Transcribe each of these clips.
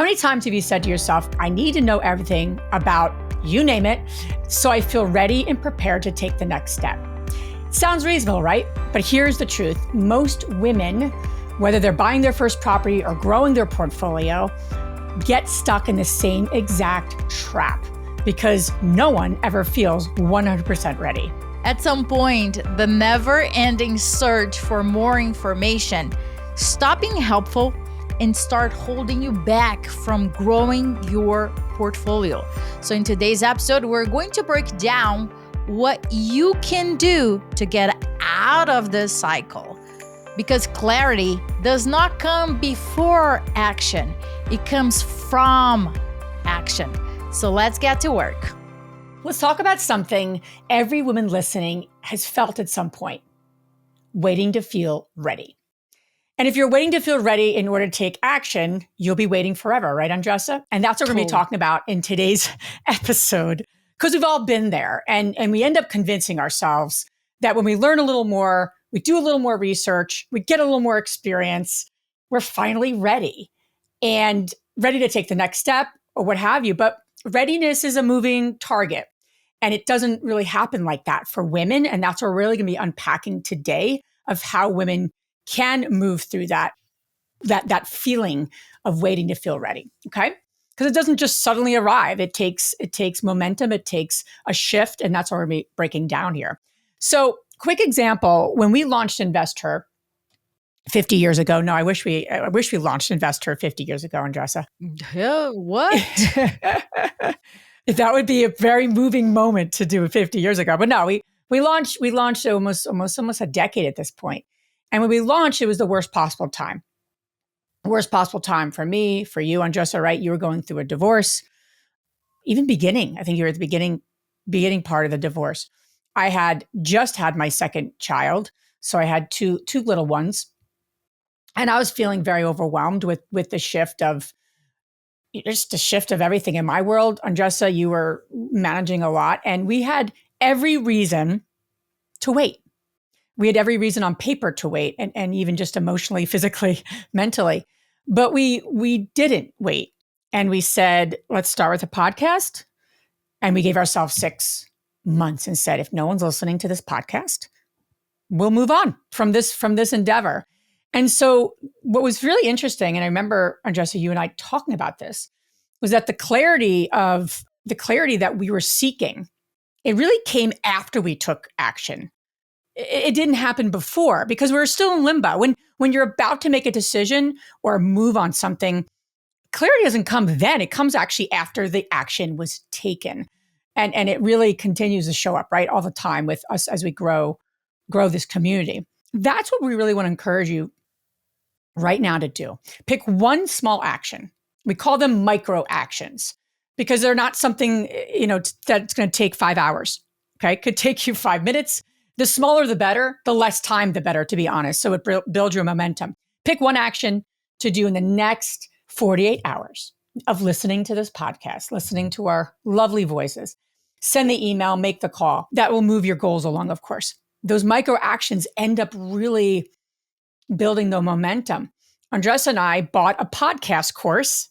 How many times have you said to yourself, I need to know everything about you name it, so I feel ready and prepared to take the next step? Sounds reasonable, right? But here's the truth. Most women, whether they're buying their first property or growing their portfolio, get stuck in the same exact trap because no one ever feels 100% ready. At some point, the never-ending search for more information stop being helpful and start holding you back from growing your portfolio. So in today's episode, we're going to break down what you can do to get out of this cycle. Because clarity does not come before action. It comes from action. So let's get to work. Let's talk about something every woman listening has felt at some point: waiting to feel ready. And if you're waiting to feel ready in order to take action, you'll be waiting forever, right, Andresa? And that's what we're going to be talking about in today's episode, because we've all been there. And we end up convincing ourselves that when we learn a little more, we do a little more research, we get a little more experience, we're finally ready and ready to take the next step or what have you. But readiness is a moving target, and it doesn't really happen like that for women. And that's what we're really going to be unpacking today, of how women can move through that feeling of waiting to feel ready. Okay. Because it doesn't just suddenly arrive. It takes momentum. It takes a shift. And that's what we're going to be breaking down here. So quick example, when we launched InvestHer 50 years ago. No, I wish we launched InvestHer 50 years ago, Andresa. Yeah, what? That would be a very moving moment to do 50 years ago. But no, we launched almost a decade at this point. And when we launched, it was the worst possible time. Worst possible time for me, for you, Andresa, right? You were going through a divorce. Even beginning, I think you were at the beginning part of the divorce. I had just had my second child. So I had two little ones. And I was feeling very overwhelmed with the shift of everything in my world. Andresa, you were managing a lot, and we had every reason to wait. We had every reason on paper to wait, and even just emotionally, physically, mentally. But we didn't wait. And we said, let's start with a podcast. And we gave ourselves 6 months and said, if no one's listening to this podcast, we'll move on from this endeavor. And so what was really interesting, and I remember, Andresa, you and I talking about this, was that the clarity that we were seeking, it really came after we took action. It didn't happen before, because we were still in limbo. When you're about to make a decision or move on something, clarity doesn't come then. It comes actually after the action was taken. And it really continues to show up, right, all the time with us as we grow this community. That's what we really want to encourage you right now to do. Pick one small action. We call them micro actions because they're not something, that's going to take 5 hours. Okay. It could take you 5 minutes. The smaller, the better. The less time, the better, to be honest. So it builds your momentum. Pick one action to do in the next 48 hours of listening to this podcast, listening to our lovely voices. Send the email, make the call. That will move your goals along, of course. Those micro actions end up really building the momentum. Andresa and I bought a podcast course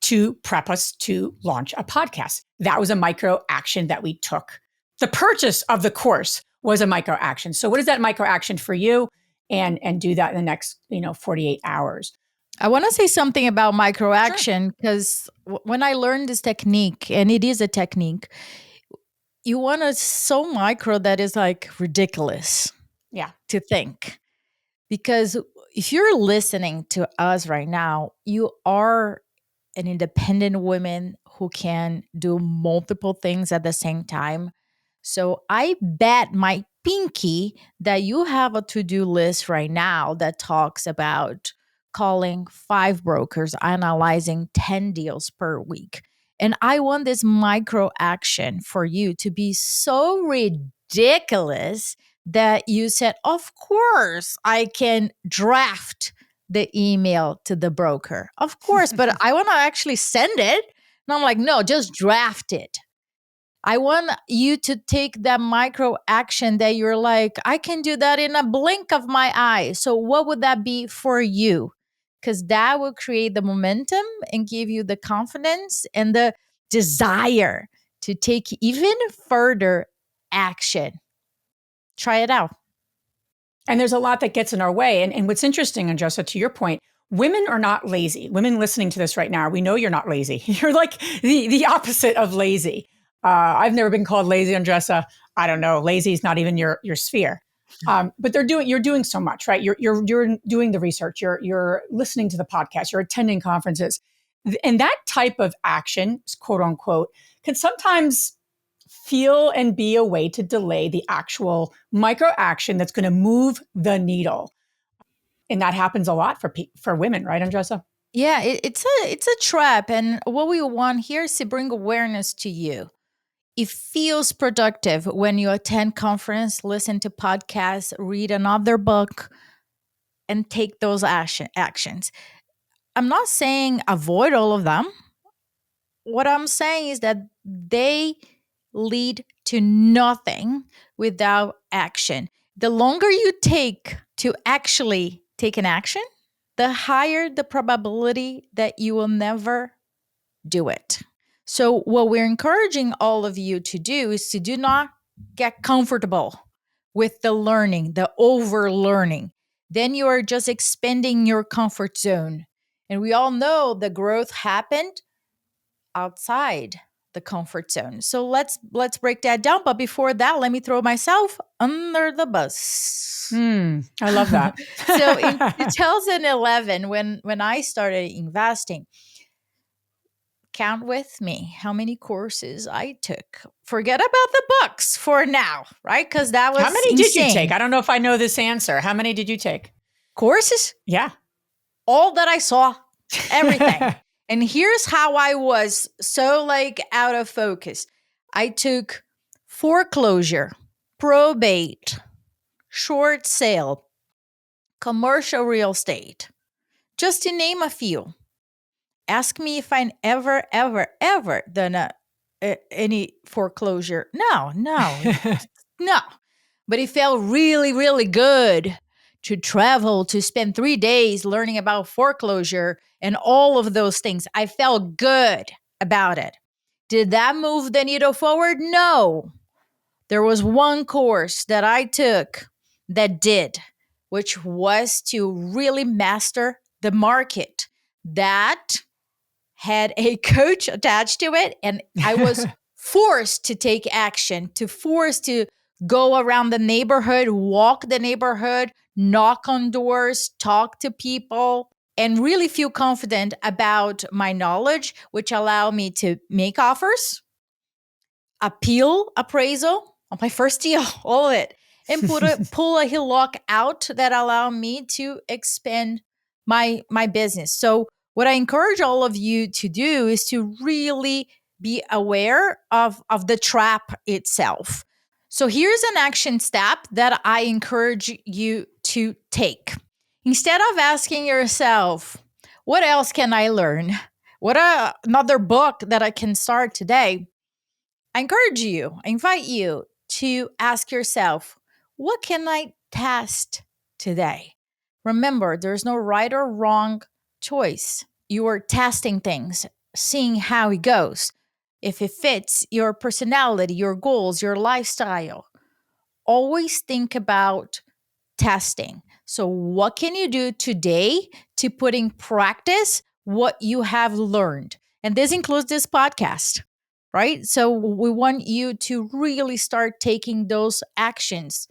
to prep us to launch a podcast. That was a micro action that we took. The purchase of the course was a micro action. So what is that micro action for you? And do that in the next 48 hours. I want to say something about micro action, because when I learned this technique, and it is a technique, you want to so micro that is like ridiculous to think. Because if you're listening to us right now, you are an independent woman who can do multiple things at the same time. So I bet my pinky that you have a to-do list right now that talks about calling 5 brokers, analyzing 10 deals per week. And I want this micro action for you to be so ridiculous that you said, of course, I can draft the email to the broker. Of course, but I want to actually send it. And I'm like, no, just draft it. I want you to take that micro action that you're like, I can do that in a blink of my eye. So what would that be for you? because that will create the momentum and give you the confidence and the desire to take even further action. Try it out. And there's a lot that gets in our way. And what's interesting, Andresa, to your point, women are not lazy. Women listening to this right now, we know you're not lazy. You're like the opposite of lazy. I've never been called lazy, Andresa. I don't know. Lazy is not even your sphere. But you're doing so much, right? You're doing the research. You're listening to the podcast. You're attending conferences, and that type of action, quote unquote, can sometimes feel and be a way to delay the actual micro action that's going to move the needle. And that happens a lot for women, right, Andresa? Yeah, it's a trap. And what we want here is to bring awareness to you. It feels productive when you attend conference, listen to podcasts, read another book, and take those actions. I'm not saying avoid all of them. What I'm saying is that they lead to nothing without action. The longer you take to actually take an action, the higher the probability that you will never do it. So, what we're encouraging all of you to do is to do not get comfortable with the learning, the over learning. Then you are just expanding your comfort zone. And we all know the growth happened outside the comfort zone. So let's break that down. But before that, let me throw myself under the bus. I love that. So in 2011, when I started investing, count with me how many courses I took. Forget about the books for now, right? Because that was How many insane. did you take? I don't know if I know this answer. How many did you take? Courses? Yeah. All that I saw, everything. And here's how I was so out of focus. I took foreclosure, probate, short sale, commercial real estate, just to name a few. Ask me if I ever done any foreclosure. No. But it felt really, really good to travel, to spend 3 days learning about foreclosure and all of those things. I felt good about it. Did that move the needle forward? No. There was one course that I took that did, which was to really master the market. That had a coach attached to it, and I was forced to take action, forced to go around the neighborhood, walk the neighborhood, knock on doors, talk to people, and really feel confident about my knowledge, which allowed me to make offers, appraisal on my first deal, all of it, and pull a HELOC out that allowed me to expand my business. So what I encourage all of you to do is to really be aware of the trap itself. So here's an action step that I encourage you to take. Instead of asking yourself, what else can I learn? What another book that I can start today? I invite you to ask yourself, what can I test today? Remember, there's no right or wrong choice. You are testing things, seeing how it goes. If it fits your personality, your goals, your lifestyle, always think about testing. So, what can you do today to put in practice what you have learned? And this includes this podcast, right? So, we want you to really start taking those actions.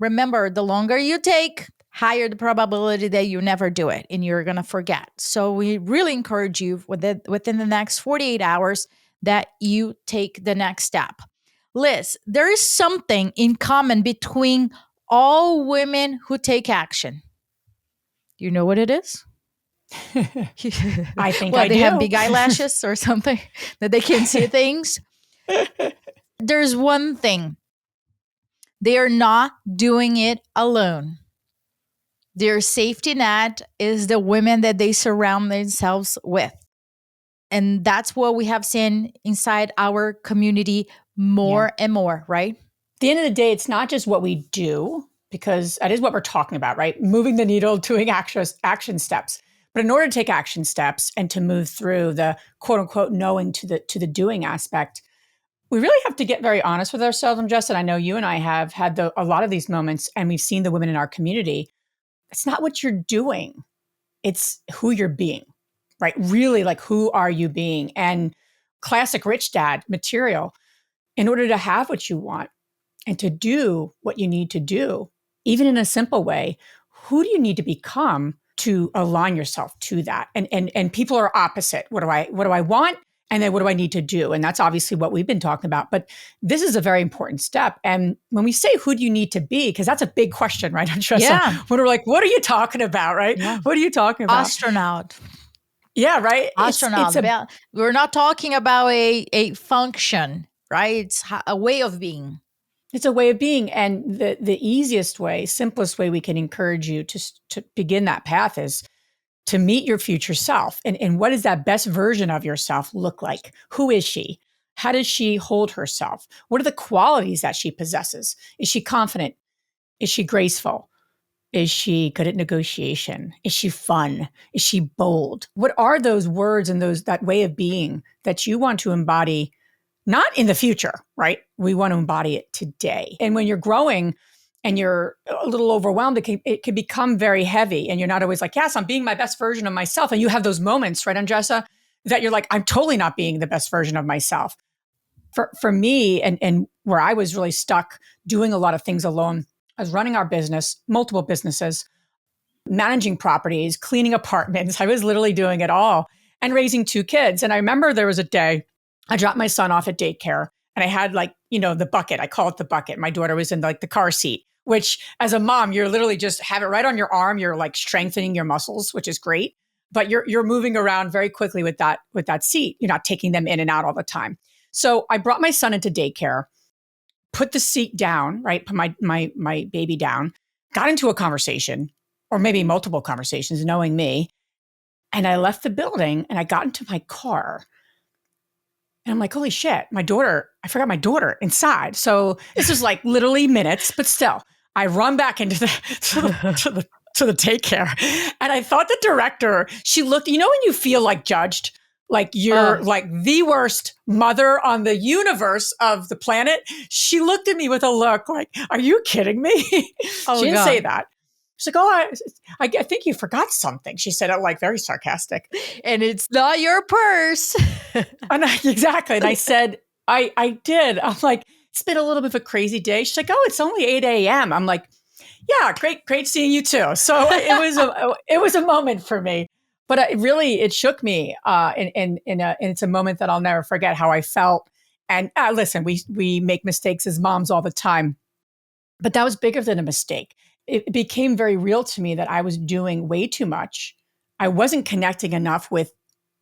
Remember, the longer you take, higher the probability that you never do it and you're going to forget. So, we really encourage you within the next 48 hours that you take the next step. Liz, there is something in common between all women who take action. Do you know what it is? I think well, I they do. have big eyelashes or something that they can see things. There's one thing. They are not doing it alone. Their safety net is the women that they surround themselves with. And that's what we have seen inside our community more and more, right? At the end of the day, it's not just what we do, because that is what we're talking about, right? Moving the needle, doing action steps. But in order to take action steps and to move through the quote unquote knowing to the doing aspect, we really have to get very honest with ourselves. And Justin, I know you and I have had a lot of these moments, and we've seen the women in our community. It's not what you're doing, it's who you're being, right? Really, like, who are you being? And classic rich dad material, in order to have what you want and to do what you need to do, even in a simple way, who do you need to become to align yourself to that? And people are opposite. What do I want? And then what do I need to do? And that's obviously what we've been talking about. But this is a very important step. And when we say, who do you need to be? Because that's a big question, right, Andresa? Yeah. When we're like, what are you talking about, right? Yeah. What are you talking about? Astronaut. Yeah, right? Astronaut. We're not talking about a function, right? It's a way of being. It's a way of being. And the easiest way, simplest way we can encourage you to begin that path is to meet your future self. And what does that best version of yourself look like? Who is she? How does she hold herself? What are the qualities that she possesses? Is she confident? Is she graceful? Is she good at negotiation? Is she fun? Is she bold? What are those words and that way of being that you want to embody? Not in the future, right? We want to embody it today. And when you're growing and you're a little overwhelmed, it can become very heavy. And you're not always like, yes, I'm being my best version of myself. And you have those moments, right, Andresa, that you're like, I'm totally not being the best version of myself. For me, and where I was really stuck doing a lot of things alone, I was running our business, multiple businesses, managing properties, cleaning apartments. I was literally doing it all and raising two kids. And I remember there was a day I dropped my son off at daycare and I had, like, the bucket. I call it the bucket. My daughter was in, like, the car seat, which as a mom, you're literally just have it right on your arm. You're like strengthening your muscles, which is great. But you're moving around very quickly with that seat. You're not taking them in and out all the time. So I brought my son into daycare, put the seat down, right? Put my baby down, got into a conversation, or maybe multiple conversations, knowing me. And I left the building and I got into my car. And I'm like, holy shit, I forgot my daughter inside. So this is like literally minutes, but still, I run back into to the daycare. And I thought the director, she looked, when you feel like judged, like you're like the worst mother on the universe of the planet. She looked at me with a look like, are you kidding me? She didn't say that. She's like, I think you forgot something. She said it like very sarcastic. And it's not your purse. Exactly. And I said, I did. I'm like, it's been a little bit of a crazy day. She's like, oh, it's only 8 a.m. I'm like, yeah, great seeing you too. So it was a moment for me. But it shook me. And it's a moment that I'll never forget how I felt. And listen, we make mistakes as moms all the time. But that was bigger than a mistake. It became very real to me that I was doing way too much. I wasn't connecting enough with,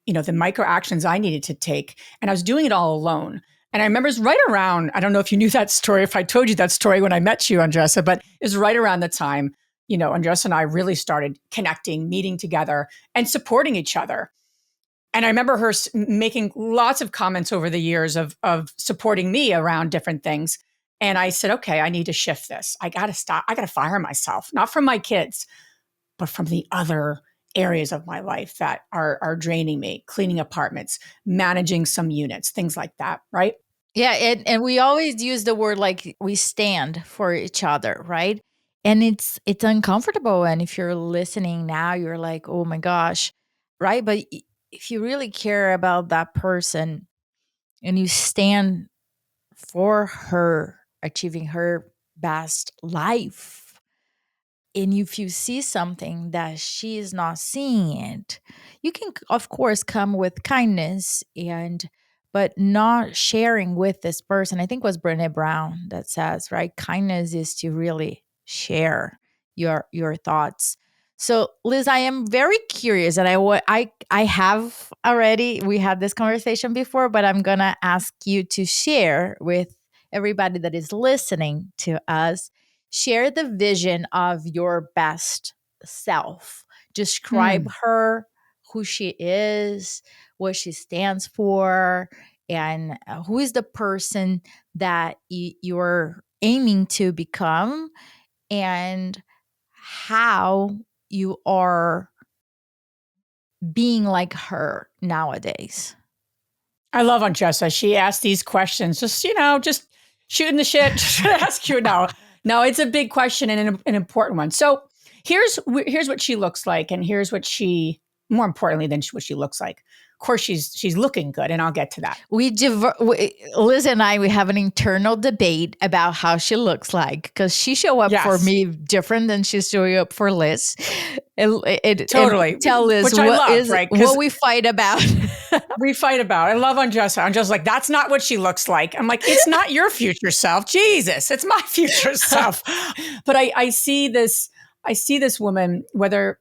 the micro actions I needed to take. And I was doing it all alone. And I remember it was right around, I don't know if you knew that story, if I told you that story when I met you, Andresa, but it was right around the time, Andresa and I really started connecting, meeting together and supporting each other. And I remember her making lots of comments over the years of supporting me around different things. And I said, okay, I need to shift this. I got to stop. I got to fire myself, not from my kids, but from the other areas of my life that are draining me, cleaning apartments, managing some units, things like that. Right. Yeah. And we always use the word like we stand for each other. Right. And it's uncomfortable. And if you're listening now, you're like, oh my gosh. Right. But if you really care about that person and you stand for her achieving her best life, and if you see something that she is not seeing it, you can of course come with kindness but not sharing with this person. I think it was Brené Brown that says, right, kindness is to really share your thoughts. So Liz, I am very curious, and I have already, we had this conversation before, but I'm gonna ask you to share with everybody that is listening to us. Share the vision of your best self. Describe her, who she is, what she stands for, and who is the person that you're aiming to become, and how you are being like her nowadays? I love Andresa. She asks these questions, just shooting the shit, just to ask you now. No, it's a big question and an important one. So here's what she looks like, and here's what more importantly than what she looks like. Of course, she's looking good, and I'll get to that. Liz and I, we have an internal debate about how she looks like, because she show up for me different than she's showing up for Liz. Totally. And tell Liz which I love, right? What we fight about. We fight about. I love Andresa. I'm just like, that's not what she looks like. I'm like, it's not your future self. Jesus, it's my future self. But I see this. I see this woman, whether,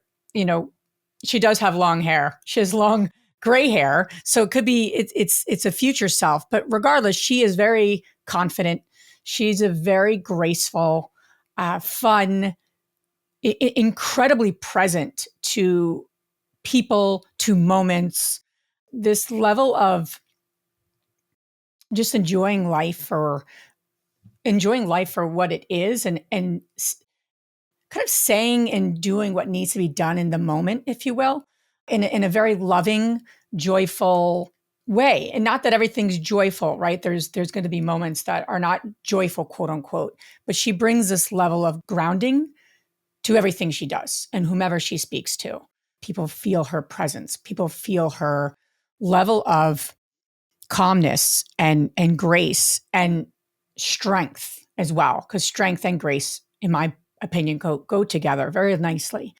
she does have long hair. She has long gray hair. So it could be, it's a future self. But regardless, she is very confident. She's a very graceful, fun, incredibly present to people, to moments. This level of just enjoying life for what it is, and kind of saying and doing what needs to be done in the moment, if you will, in a very loving, joyful way. And not that everything's joyful, right? There's going to be moments that are not joyful, quote unquote, but she brings this level of grounding to everything she does and whomever she speaks to. People feel her presence. People feel her level of calmness and grace and strength as well, because strength and grace, in my opinion, go together very nicely.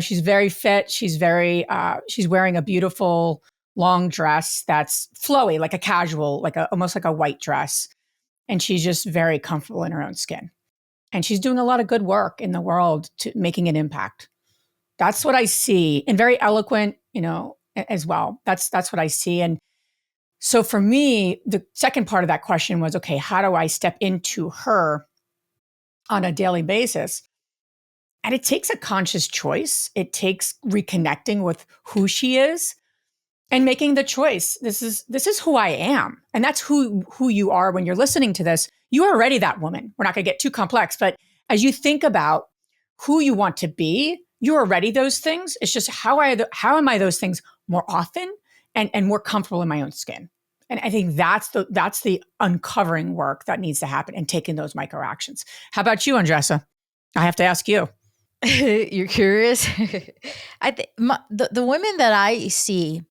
She's very fit. She's wearing a beautiful long dress that's flowy, like a casual, almost like a white dress. And she's just very comfortable in her own skin. And she's doing a lot of good work in the world to making an impact. That's what I see, and very eloquent, as well. That's what I see. And so for me, the second part of that question was, okay, how do I step into her on a daily basis? And it takes a conscious choice. It takes reconnecting with who she is and making the choice. This is who I am. And that's who you are when you're listening to this. You are already that woman. We're not going to get too complex, but as you think about who you want to be, you're already those things. It's just how am I those things more often and more comfortable in my own skin? And I think that's the uncovering work that needs to happen, and taking those micro actions. How about you, Andresa? I have to ask you. You're curious? I think the women that I see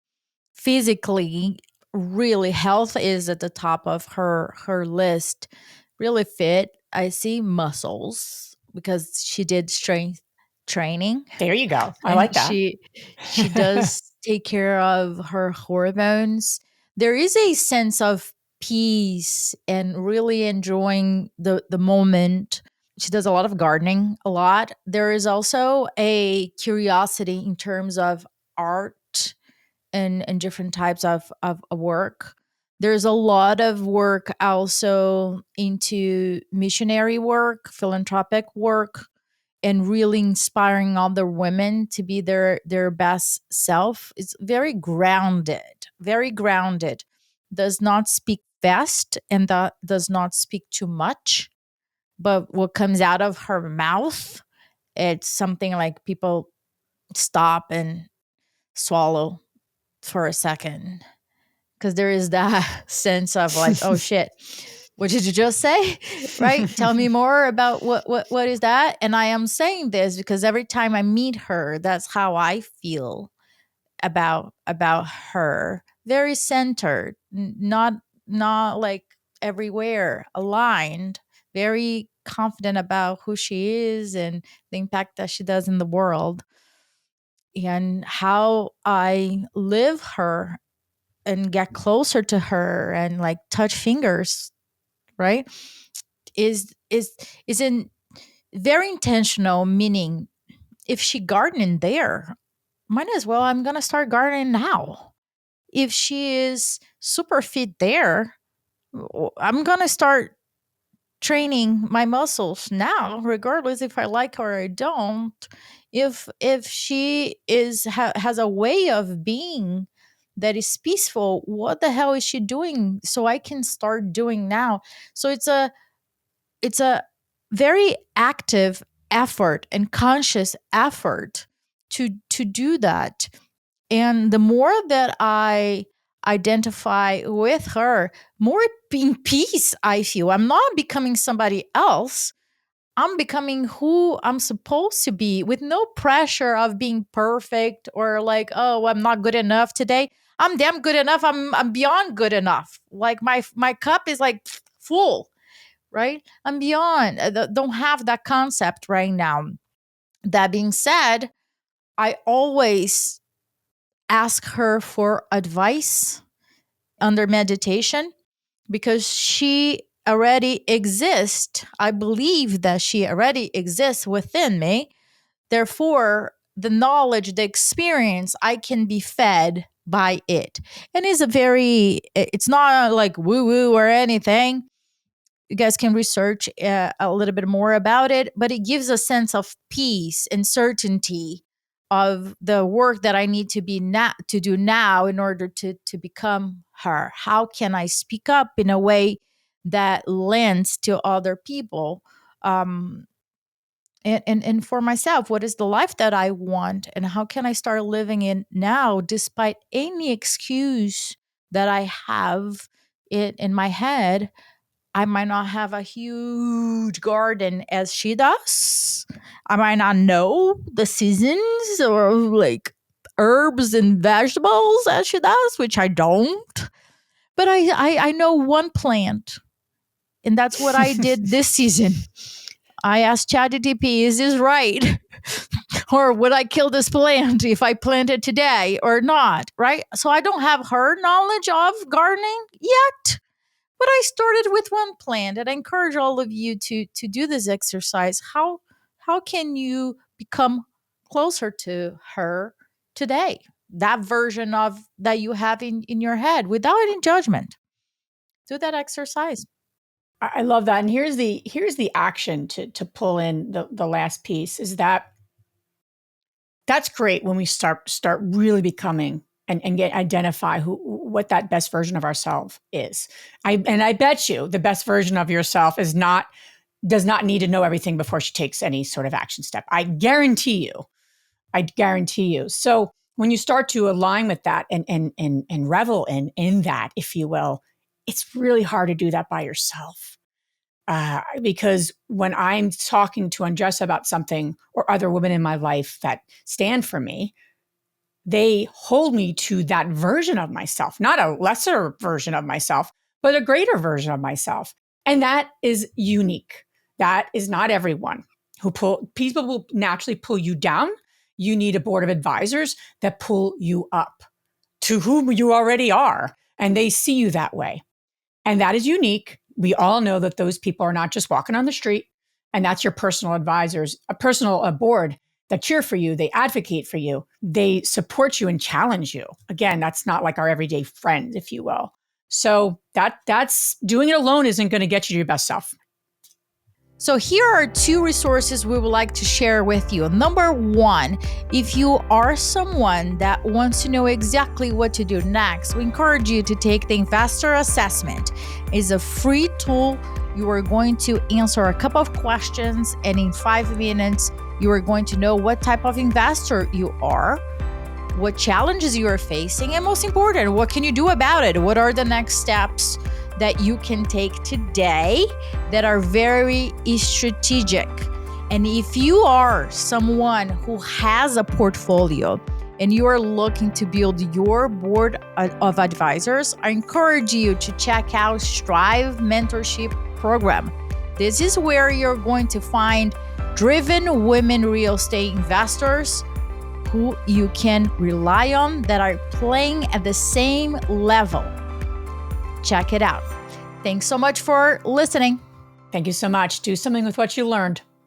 physically, really, health is at the top of her list. Really fit. I see muscles because she did strength training. There you go. I like that. She does take care of her hormones. There is a sense of peace and really enjoying the moment. She does a lot of gardening, a lot. There is also a curiosity in terms of art and different types of work. There's a lot of work also into missionary work, philanthropic work, and really inspiring other women to be their best self. It's very grounded, very grounded. Does not speak fast, and that does not speak too much. But what comes out of her mouth, it's something like people stop and swallow for a second, because there is that sense of like, oh shit, what did you just say? Right? Tell me more about what is that? And I am saying this because every time I meet her, that's how I feel about her. Very centered, not like everywhere, aligned, very confident about who she is and the impact that she does in the world. And how I live her and get closer to her and like touch fingers, right? Is in very intentional, meaning if she gardening there, might as well I'm gonna start gardening now. If she is super fit there, I'm gonna start training my muscles now, regardless if I like her or I don't. If she has a way of being that is peaceful, what the hell is she doing? So I can start doing now. So it's a very active effort and conscious effort to do that. And the more that I identify with her, more in peace I feel. I'm not becoming somebody else. I'm becoming who I'm supposed to be with no pressure of being perfect or like, oh, I'm not good enough today. I'm damn good enough. I'm beyond good enough. Like my cup is like full, right? I'm beyond. Don't have that concept right now. That being said, I always ask her for advice under meditation because she already exists. I believe that she already exists within me. Therefore, the knowledge, the experience, I can be fed by it. And it's not like woo woo or anything. You guys can research a little bit more about it, but it gives a sense of peace and certainty of the work that I need to do now in order to become her. How can I speak up in a way that lends to other people? And for myself, what is the life that I want, and how can I start living it now, despite any excuse that I have in my head? I might not have a huge garden as she does. I might not know the seasons or like herbs and vegetables as she does, which I don't. But I know one plant, and that's what I did this season. I asked ChatGPT, is this right? Or would I kill this plant if I plant it today or not? Right? So I don't have her knowledge of gardening yet. But I started with one plant, and I encourage all of you to do this exercise. How can you become closer to her today? That version of that you have in your head without any judgment. Do that exercise. I love that. And here's the action to pull in the last piece is that's great when we start really becoming and identify what that best version of ourselves is. I bet you the best version of yourself does not need to know everything before she takes any sort of action step. I guarantee you. So when you start to align with that and revel in that, if you will, it's really hard to do that by yourself. Because when I'm talking to Andresa about something or other women in my life that stand for me, they hold me to that version of myself, not a lesser version of myself, but a greater version of myself. And that is unique. That is not everyone people will naturally pull you down. You need a board of advisors that pull you up to whom you already are. And they see you that way. And that is unique. We all know that those people are not just walking on the street, and that's your personal advisors, a board that cheer for you, they advocate for you, they support you and challenge you. Again, that's not like our everyday friend, if you will. So that's doing it alone isn't going to get you to your best self. So here are 2 resources we would like to share with you. Number 1, if you are someone that wants to know exactly what to do next, we encourage you to take the InvestHer assessment. It's a free tool. You are going to answer a couple of questions, and in 5 minutes, you are going to know what type of investor you are, what challenges you are facing, and most important, what can you do about it? What are the next steps that you can take today that are very strategic? And if you are someone who has a portfolio and you are looking to build your board of advisors, I encourage you to check out Strive Mentorship Program. This is where you're going to find driven women real estate investors who you can rely on that are playing at the same level. Check it out. Thanks so much for listening. Thank you so much. Do something with what you learned.